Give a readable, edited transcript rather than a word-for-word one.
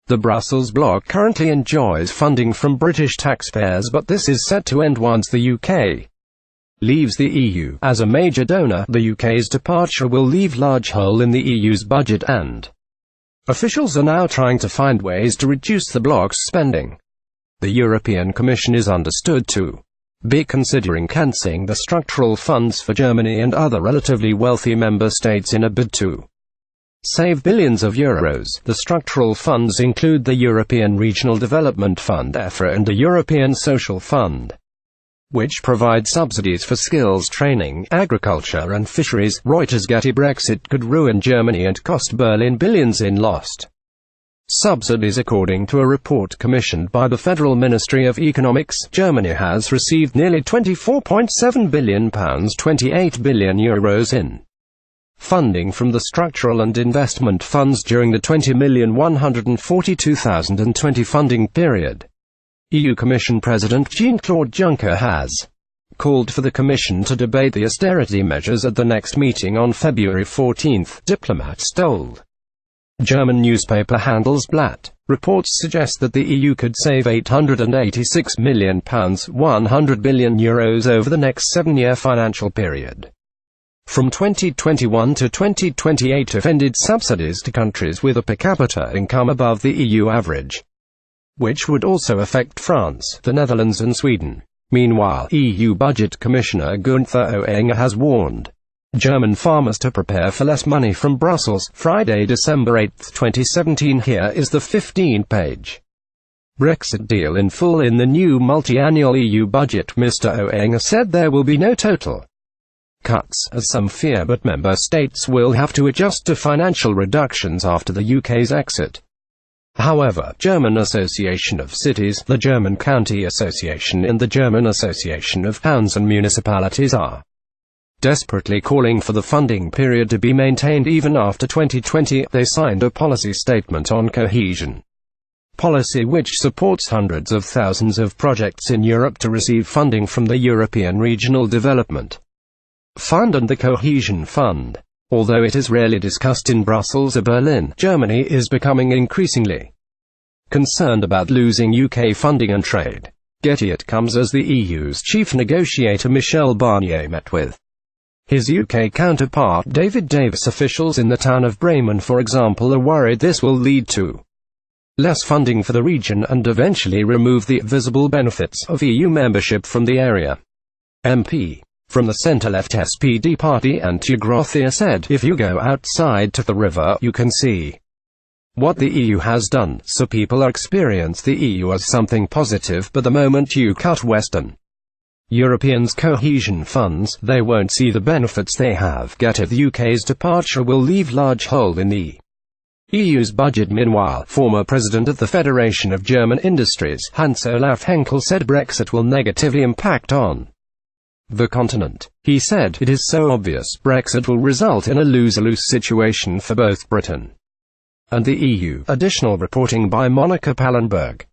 The Brussels bloc currently enjoys funding from British taxpayers, but this is set to end once the UK leaves the EU. As a major donor, the UK's departure will leave large hole in the EU's budget, and officials are now trying to find ways to reduce the bloc's spending. The European Commission is understood to be considering cancelling the structural funds for Germany and other relatively wealthy member states in a bid to save billions of euros. The structural funds include the European Regional Development Fund (Efre) and the European Social Fund, which provide subsidies for skills training, agriculture and fisheries. Reuters Getty Brexit could ruin Germany and cost Berlin billions in lost subsidies. According to a report commissioned by the Federal Ministry of Economics, Germany has received nearly £24.7 billion, €28 billion in funding from the structural and investment funds during the 20,142,020 funding period. EU Commission President Jean-Claude Juncker has called for the Commission to debate the austerity measures at the next meeting on February 14, diplomats told German newspaper Handelsblatt. Reports suggest that the EU could save £886 million, €100 billion over the next 7-year financial period, from 2021 to 2028, if ended subsidies to countries with a per capita income above the EU average, which would also affect France, the Netherlands and Sweden. Meanwhile, EU Budget Commissioner Günther Oettinger has warned German farmers to prepare for less money from Brussels. Friday, December 8, 2017. Here is the 15-page Brexit deal in full in the new multi-annual EU budget. Mr. Oettinger said there will be no total cuts, as some fear, but member states will have to adjust to financial reductions after the UK's exit. However, German Association of Cities, the German County Association and the German Association of Towns and Municipalities are desperately calling for the funding period to be maintained even after 2020. They signed a policy statement on cohesion policy which supports hundreds of thousands of projects in Europe to receive funding from the European Regional Development Fund and the Cohesion Fund. Although it is rarely discussed in Brussels or Berlin, Germany is becoming increasingly concerned about losing UK funding and trade. Getty. It comes as the EU's chief negotiator Michel Barnier met with his UK counterpart David Davis. Officials in the town of Bremen, for example, are worried this will lead to less funding for the region and eventually remove the visible benefits of EU membership from the area. MP from the centre-left SPD party Antje Grothia said, "If you go outside to the river, you can see what the EU has done, so people experience the EU as something positive, but the moment you cut Western Europeans' cohesion funds, they won't see the benefits they have. Getty. The UK's departure will leave large hole in the EU's budget. Meanwhile, former president of the Federation of German Industries, Hans-Olaf Henkel, said Brexit will negatively impact on the continent. He said, "It is so obvious Brexit will result in a lose-lose situation for both Britain and the EU." Additional reporting by Monica Pallenberg.